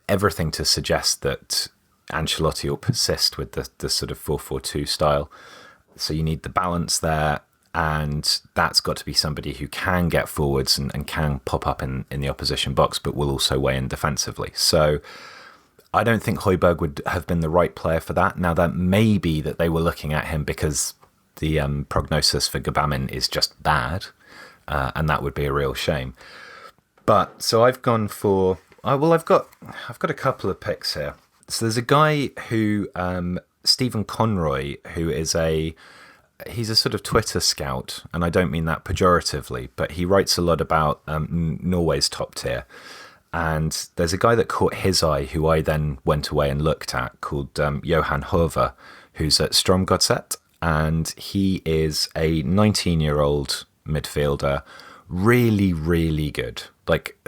everything to suggest that Ancelotti will persist with the sort of 4-4-2 style. So you need the balance there, and that's got to be somebody who can get forwards and can pop up in the opposition box, but will also weigh in defensively. So I don't think Højbjerg would have been the right player for that. Now, that may be that they were looking at him because the prognosis for Gbamin is just bad, and that would be a real shame. But so I've gone for I've got a couple of picks here. So there's a guy who Stephen Conroy, who is he's a sort of Twitter scout, and I don't mean that pejoratively, but he writes a lot about Norway's top tier. And there's a guy that caught his eye, who I then went away and looked at, called Johan Hove, who's at Strømgodset, and he is a 19-year-old midfielder, really, really good. Like,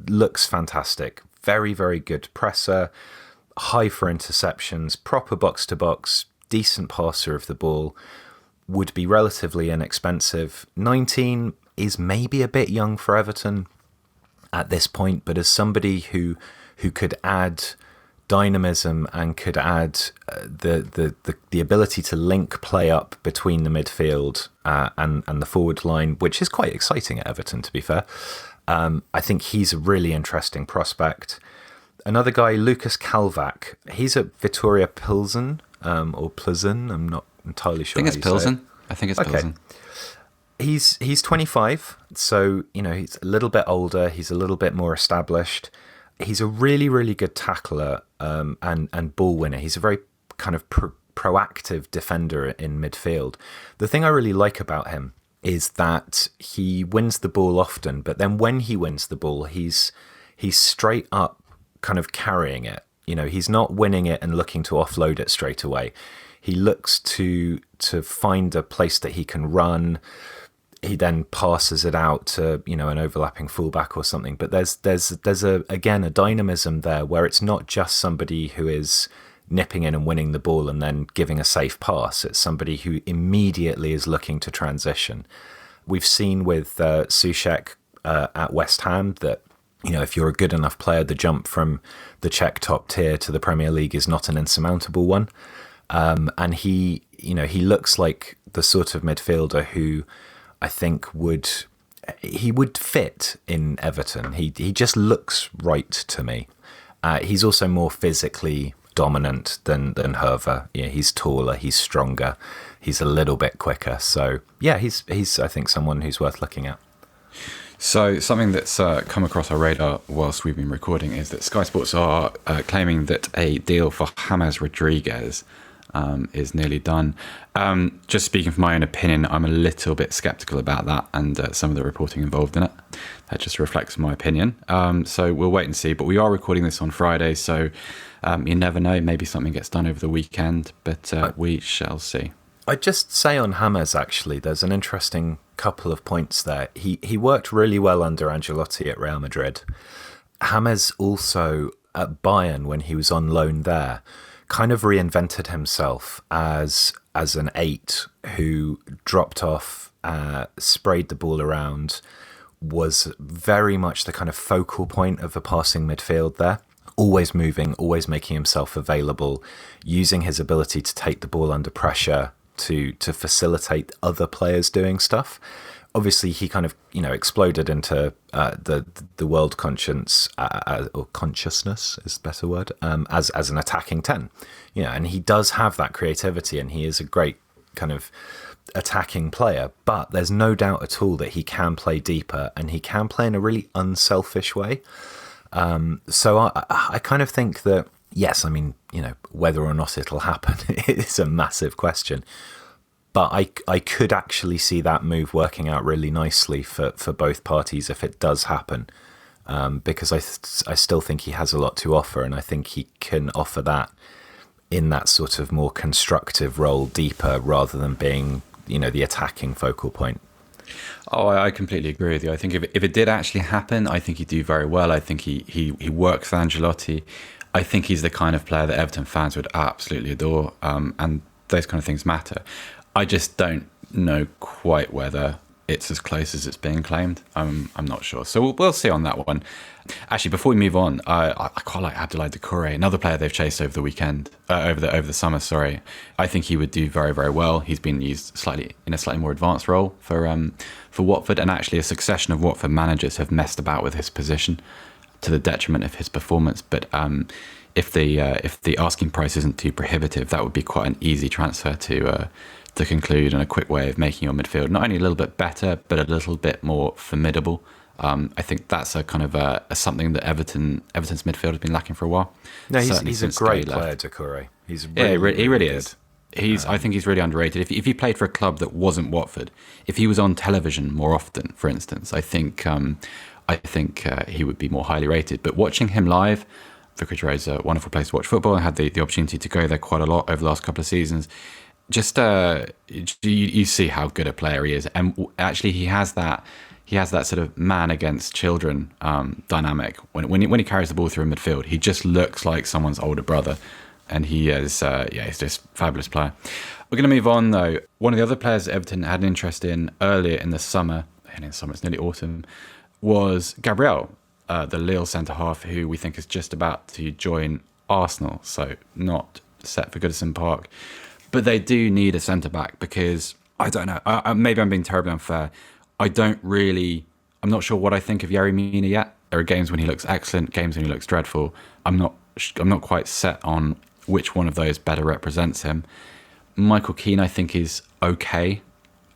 looks fantastic, very, very good presser, high for interceptions, proper box-to-box, decent passer of the ball, would be relatively inexpensive. 19 is maybe a bit young for Everton at this point, but as somebody who could add dynamism and could add the ability to link play up between the midfield and the forward line, which is quite exciting at Everton, to be fair. I think he's a really interesting prospect. Another guy, Lucas Calvac, he's at Vittoria Pilsen, or Plzen, I'm not entirely sure. I think it's Pilsen. I think it's Pilsen. He's 25, so he's a little bit older. He's a little bit more established. He's a really, really good tackler and ball winner. He's a very kind of proactive defender in midfield. The thing I really like about him is that he wins the ball often, but then when he wins the ball, he's straight up kind of carrying it. He's not winning it and looking to offload it straight away. He looks to find a place that he can run. He then passes it out to an overlapping fullback or something. But there's again a dynamism there where it's not just somebody who is nipping in and winning the ball and then giving a safe pass. It's somebody who immediately is looking to transition. We've seen with Souček at West Ham that if you're a good enough player, the jump from the Czech top tier to the Premier League is not an insurmountable one. And he looks like the sort of midfielder who I think would fit in Everton. He just looks right to me. He's also more physically dominant than Hervé. He's taller, he's stronger, he's a little bit quicker. So yeah, he's I think someone who's worth looking at. So something that's come across our radar whilst we've been recording is that Sky Sports are claiming that a deal for James Rodriguez is nearly done. Just speaking from my own opinion, I'm a little bit sceptical about that and some of the reporting involved in it. That just reflects my opinion. So we'll wait and see. But we are recording this on Friday, so you never know. Maybe something gets done over the weekend, but we shall see. I'd just say on James, actually, there's an interesting couple of points there. He worked really well under Ancelotti at Real Madrid. James also at Bayern, when he was on loan there, kind of reinvented himself as an 8 who dropped off, sprayed the ball around, was very much the kind of focal point of the passing midfield there. Always moving, always making himself available, using his ability to take the ball under pressure to facilitate other players doing stuff. Obviously, he kind of exploded into the world conscience or consciousness is the better word, as an attacking 10. And he does have that creativity, and he is a great kind of attacking player. But there's no doubt at all that he can play deeper, and he can play in a really unselfish way. So I kind of think that, yes, I mean, whether or not it'll happen is a massive question. But I could actually see that move working out really nicely for both parties if it does happen. because I still think he has a lot to offer, and I think he can offer that in that sort of more constructive role, deeper, rather than being, the attacking focal point. Oh, I completely agree with you. I think if it did actually happen, I think he'd do very well. I think he works with Ancelotti. I think he's the kind of player that Everton fans would absolutely adore, and those kind of things matter. I just don't know quite whether it's as close as it's being claimed. I'm not sure. So we'll see on that one. Actually, before we move on, I quite like Abdoulaye Doucouré, another player they've chased over the weekend, over the summer. Sorry, I think he would do very, very well. He's been used in a slightly more advanced role for Watford, and actually a succession of Watford managers have messed about with his position to the detriment of his performance. But if the asking price isn't too prohibitive, that would be quite an easy transfer to conclude, and a quick way of making your midfield not only a little bit better, but a little bit more formidable. I think that's a kind of a something that Everton's midfield has been lacking for a while. No, he's a great player, Doucouré. He really is. I think he's really underrated. If he played for a club that wasn't Watford, if he was on television more often, for instance, I think he would be more highly rated. But watching him live, Vicarage Road is a wonderful place to watch football. I had the opportunity to go there quite a lot over the last couple of seasons. Just you see how good a player he is, and actually he has that sort of man against children dynamic. When he carries the ball through a midfield, he just looks like someone's older brother, and he is he's just a fabulous player. We're going to move on though. One of the other players that Everton had an interest in earlier in the summer, and in summer it's nearly autumn, was Gabriel, the Lille centre half, who we think is just about to join Arsenal, so not set for Goodison Park. But they do need a centre-back because, I don't know, maybe I'm being terribly unfair. I'm not sure what I think of Yerry Mina yet. There are games when he looks excellent, games when he looks dreadful. I'm not quite set on which one of those better represents him. Michael Keane, I think, is okay.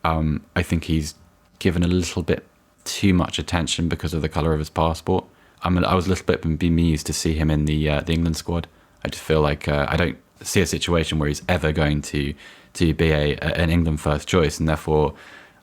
I think he's given a little bit too much attention because of the colour of his passport. I was a little bit bemused to see him in the England squad. I just feel like I don't see a situation where he's ever going to be an England first choice, and therefore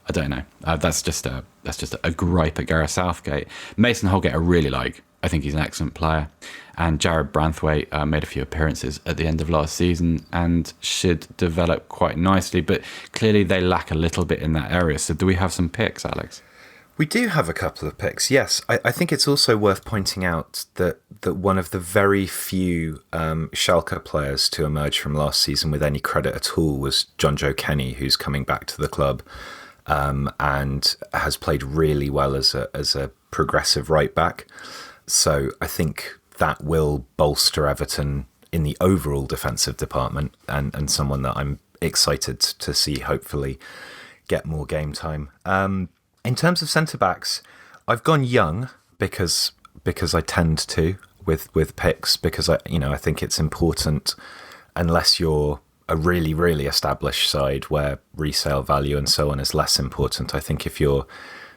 I don't know. That's just a gripe at Gareth Southgate. Mason Holgate I really like. I think he's an excellent player, and Jared Branthwaite made a few appearances at the end of last season and should develop quite nicely, but clearly they lack a little bit in that area. So do we have some picks, Alex? We do have a couple of picks, yes. I think it's also worth pointing out that one of the very few Schalke players to emerge from last season with any credit at all was John Joe Kenny, who's coming back to the club and has played really well as a progressive right back. So I think that will bolster Everton in the overall defensive department, and someone that I'm excited to see hopefully get more game time. In terms of centre-backs, I've gone young because I tend to with picks, because I think it's important, unless you're a really, really established side where resale value and so on is less important. I think if you're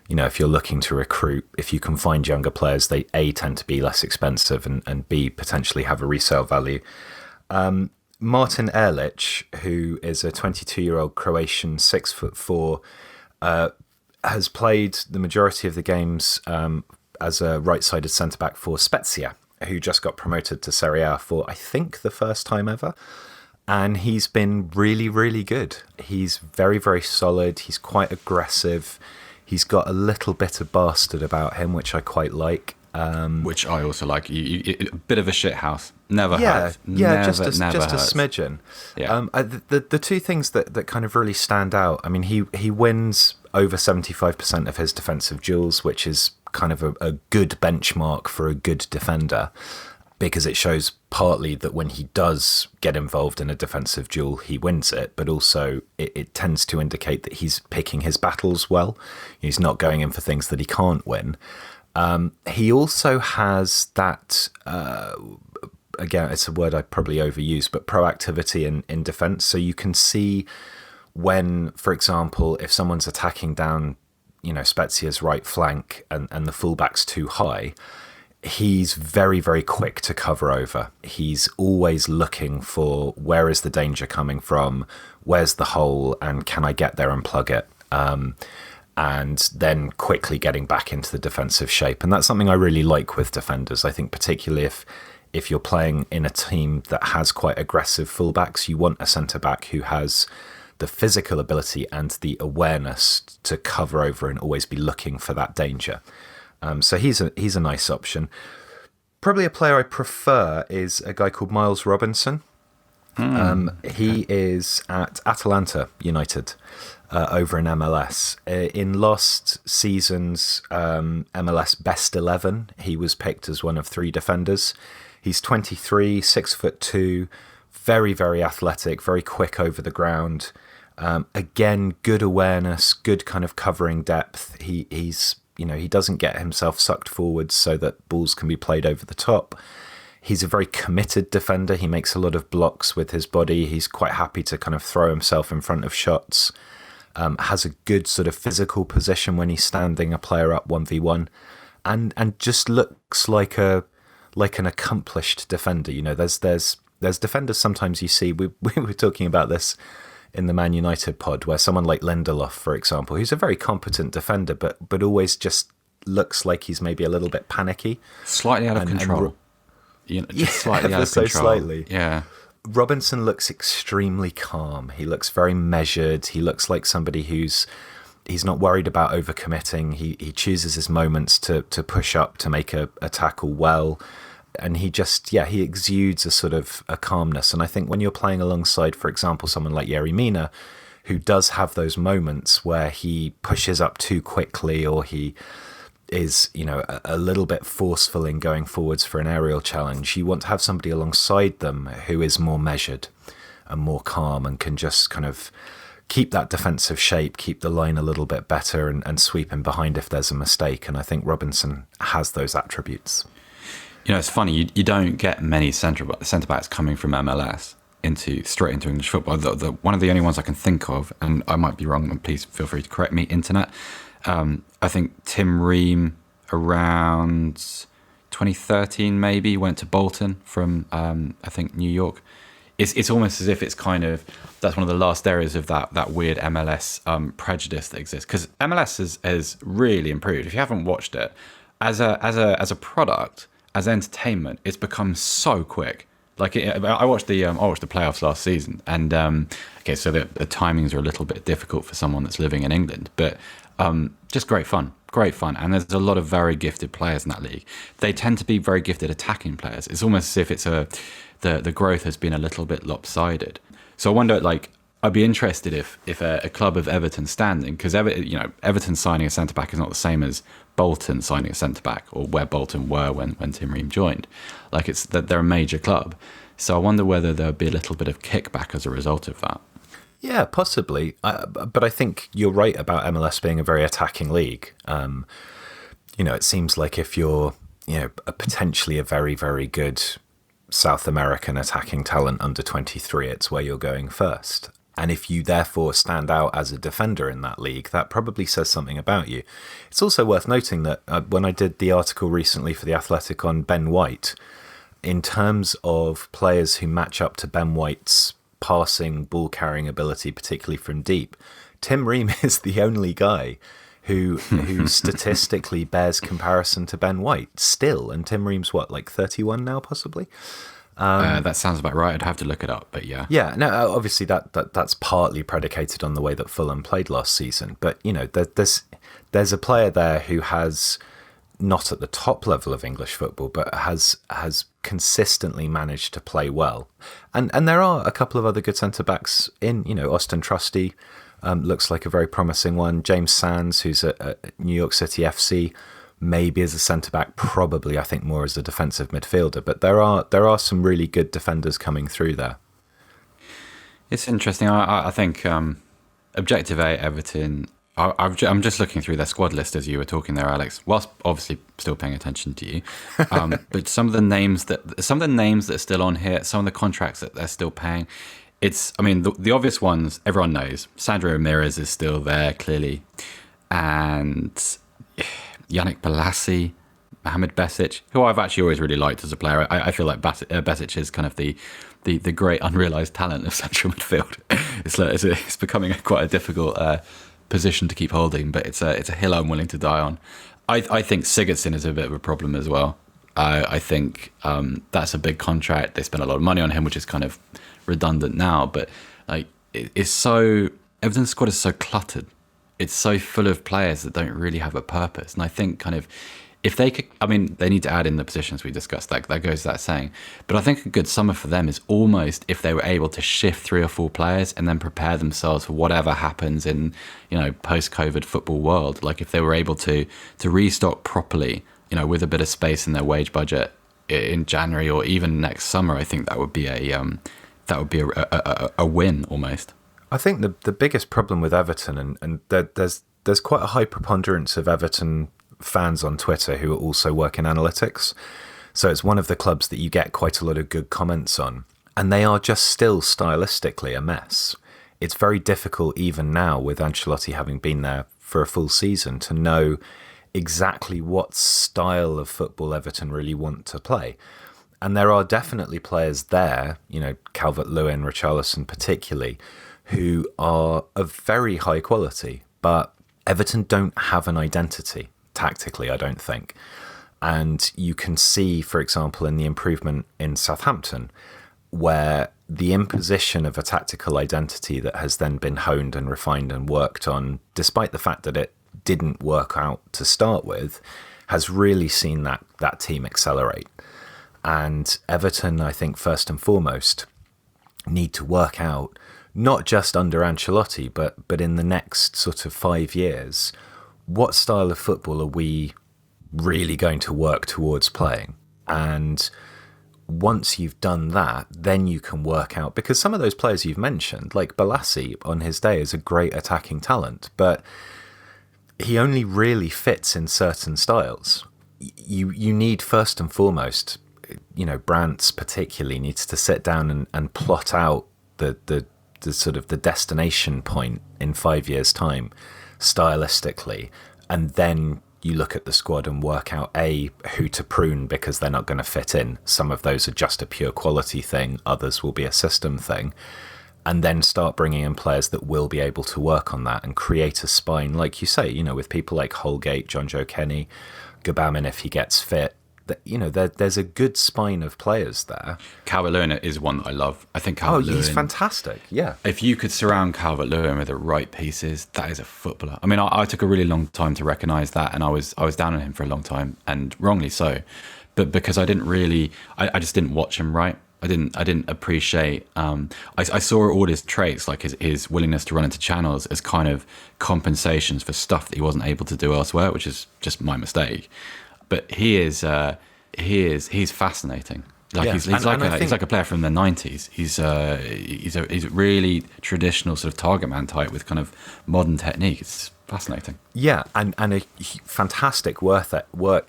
looking to recruit, if you can find younger players, they A, tend to be less expensive, and B, potentially have a resale value. Martin Ehrlich, who is a 22-year-old Croatian 6'4", has played the majority of the games as a right-sided centre-back for Spezia, who just got promoted to Serie A for, I think, the first time ever. And he's been really, really good. He's very, very solid. He's quite aggressive. He's got a little bit of bastard about him, which I quite like. Which I also like. A bit of a shit house. Never hurt. Just a smidgen. Yeah. The two things that kind of really stand out, I mean, he wins over 75% of his defensive duels, which is kind of a good benchmark for a good defender, because it shows partly that when he does get involved in a defensive duel, he wins it, but also it tends to indicate that he's picking his battles well. He's not going in for things that he can't win. He also has that, again, it's a word I probably overuse, but proactivity in defence. So you can see when, for example, if someone's attacking down, Spezia's right flank and the fullback's too high, he's very, very quick to cover over. He's always looking for where is the danger coming from, where's the hole, and can I get there and plug it? and then quickly getting back into the defensive shape. And that's something I really like with defenders. I think particularly if you're playing in a team that has quite aggressive fullbacks, you want a centre-back who has the physical ability and the awareness to cover over and always be looking for that danger. So he's a nice option. Probably a player I prefer is a guy called Miles Robinson. He is at Atalanta United over in MLS. In last season's MLS Best 11, he was picked as one of 3 defenders. He's 23, 6'2", very, very athletic, very quick over the ground. Again, good awareness, good kind of covering depth. He's he doesn't get himself sucked forwards so that balls can be played over the top. He's a very committed defender. He makes a lot of blocks with his body. He's quite happy to kind of throw himself in front of shots. Has a good sort of physical position when he's standing a player up 1v1, and just looks like an accomplished defender. There's defenders sometimes you see. We were talking about this in the Man United pod, where someone like Lindelof, for example, who's a very competent defender, but always just looks like he's maybe a little bit panicky, slightly out of control. Slightly out of so control. Slightly. Yeah. Robinson looks extremely calm. He looks very measured. He looks like somebody he's not worried about overcommitting. He chooses his moments to push up to make a tackle well. And he exudes a sort of a calmness. And I think when you're playing alongside, for example, someone like Yerry Mina, who does have those moments where he pushes up too quickly, or he is, a little bit forceful in going forwards for an aerial challenge, you want to have somebody alongside them who is more measured and more calm and can just kind of keep that defensive shape, keep the line a little bit better, and sweep in behind if there's a mistake. And I think Robinson has those attributes. It's funny, you don't get many centre backs coming from MLS straight into English football. One of the only ones I can think of, and I might be wrong, and please feel free to correct me, internet. I think Tim Ream around 2013 maybe went to Bolton from I think New York. It's almost as if it's kind of, that's one of the last areas of that weird MLS prejudice that exists, because MLS has really improved. If you haven't watched it, as a product, as entertainment, it's become so quick. Like I watched the playoffs last season, and okay, so the timings are a little bit difficult for someone that's living in England, but just great fun, and there's a lot of very gifted players in that league. They tend to be very gifted attacking players. It's almost as if the growth has been a little bit lopsided. So I wonder, I'd be interested if a club of Everton standing, because Everton signing a centre back is not the same as Bolton signing a centre back, or where Bolton were when Tim Ream joined. It's that they're a major club. So I wonder whether there'll be a little bit of kickback as a result of that. Yeah, possibly. But I think you're right about MLS being a very attacking league. It seems like if you're, potentially a very, very good South American attacking talent under 23, it's where you're going first. And if you therefore stand out as a defender in that league, that probably says something about you. It's also worth noting that when I did the article recently for The Athletic on Ben White, in terms of players who match up to Ben White's passing, ball-carrying ability, particularly from deep, Tim Ream is the only guy who statistically bears comparison to Ben White still. And Tim Ream's 31 now, possibly? That sounds about right. I'd have to look it up, but yeah. Yeah, no, obviously that's partly predicated on the way that Fulham played last season. But, there's a player there who has, not at the top level of English football, but has consistently managed to play well. And there are a couple of other good centre-backs in, Austin Trusty looks like a very promising one. James Sands, who's at New York City FC, maybe as a centre-back, probably, I think, more as a defensive midfielder. But there are some really good defenders coming through there. It's interesting. I think Objective A, Everton, I'm just looking through their squad list as you were talking there, Alex, whilst obviously still paying attention to you. But some of the names that are still on here, some of the contracts that they're still paying, the obvious ones everyone knows. Sandro Ramirez is still there, clearly. And Yannick Bolasie, Mohamed Besic, who I've actually always really liked as a player. I feel like Besic is kind of the great unrealised talent of central midfield. It's becoming quite a difficult position to keep holding, but it's a hill I'm willing to die on. I think Sigurdsson is a bit of a problem as well. I think that's a big contract. They spent a lot of money on him, which is kind of redundant now. But like, Everton's squad is so cluttered. It's so full of players that don't really have a purpose. And I think kind of if they could, I mean, they need to add in the positions we discussed. That goes without saying. But I think a good summer for them is almost if they were able to shift 3 or 4 players and then prepare themselves for whatever happens in, post-COVID football world. Like if they were able to restock properly, with a bit of space in their wage budget in January or even next summer, I think that would be a win almost. I think the biggest problem with Everton, and there's quite a high preponderance of Everton fans on Twitter who also work in analytics. So it's one of the clubs that you get quite a lot of good comments on. And they are just still stylistically a mess. It's very difficult even now with Ancelotti having been there for a full season to know exactly what style of football Everton really want to play. And there are definitely players there, Calvert-Lewin, Richarlison particularly, who are of very high quality, but Everton don't have an identity tactically, I don't think. And you can see, for example, in the improvement in Southampton, where the imposition of a tactical identity that has then been honed and refined and worked on, despite the fact that it didn't work out to start with, has really seen that team accelerate. And Everton, I think, first and foremost, need to work out, not just under Ancelotti, but in the next sort of 5 years, what style of football are we really going to work towards playing? And once you've done that, then you can work out, because some of those players you've mentioned, like Balassi on his day, is a great attacking talent, but he only really fits in certain styles. You need, first and foremost, Brandt's particularly needs to sit down and plot out the sort of the destination point in 5 years' time, stylistically, and then you look at the squad and work out who to prune because they're not going to fit in. Some of those are just a pure quality thing, others will be a system thing, and then start bringing in players that will be able to work on that and create a spine, like you say, with people like Holgate, John Joe Kenny, Gabamin if he gets fit. There's a good spine of players there. Calvert-Lewin is one that I love. I think Calvert-Lewin... he's fantastic, yeah. If you could surround Calvert-Lewin with the right pieces, that is a footballer. I mean, I took a really long time to recognise that, and I was down on him for a long time, and wrongly so. But because I didn't really... I just didn't watch him right. I didn't appreciate... I saw all his traits, like his willingness to run into channels, as kind of compensations for stuff that he wasn't able to do elsewhere, which is just my mistake. But he's fascinating. Like yeah. he's like a player from the 90s. He's a really traditional sort of target man type with kind of modern technique. It's fascinating. Yeah, and a fantastic work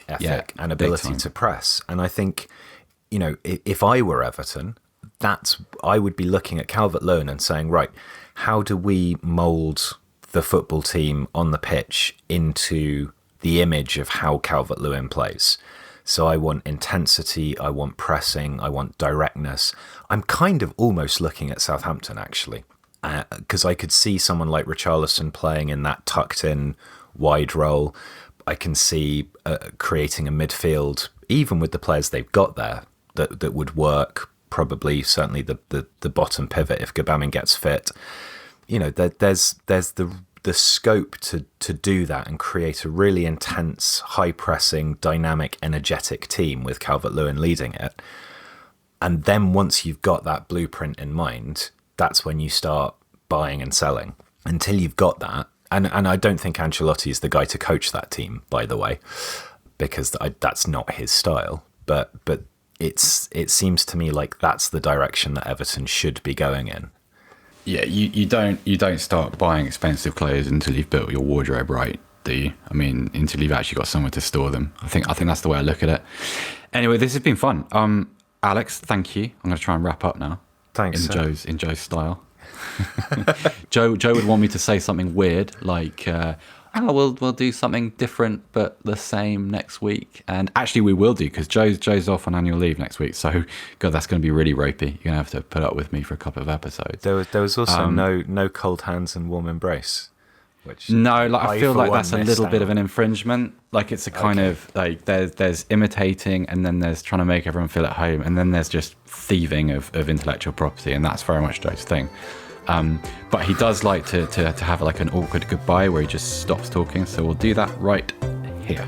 ethic and ability to press. And I think, if I were Everton, I would be looking at Calvert-Lewin and saying, right, how do we mould the football team on the pitch into the image of how Calvert-Lewin plays? So I want intensity, I want pressing, I want directness. I'm kind of almost looking at Southampton, actually, because I could see someone like Richarlison playing in that tucked-in wide role. I can see creating a midfield, even with the players they've got there, that would work, probably, certainly the bottom pivot if Gabamin gets fit. There's the scope to do that and create a really intense, high-pressing, dynamic, energetic team with Calvert-Lewin leading it. And then once you've got that blueprint in mind, that's when you start buying and selling. Until you've got that, and I don't think Ancelotti is the guy to coach that team, by the way, because that's not his style. But it seems to me like that's the direction that Everton should be going in. Yeah, you don't start buying expensive clothes until you've built your wardrobe right, do you? I mean, until you've actually got somewhere to store them. I think that's the way I look at it. Anyway, this has been fun. Alex, thank you. I'm going to try and wrap up now. Thanks. In Joe's style. Joe would want me to say something weird like, we'll do something different but the same next week. And actually we will do, because Joe's off on annual leave next week. So God, that's going to be really ropey. You're going to have to put up with me for a couple of episodes. There was also no cold hands and warm embrace. Which No, like I feel for like one, that's a missed little bit out. of an infringement. Like it's a kind of like there's imitating, and then there's trying to make everyone feel at home, and then there's just thieving of intellectual property, and that's very much Joe's thing. But he does like to have like an awkward goodbye where he just stops talking. So we'll do that right here.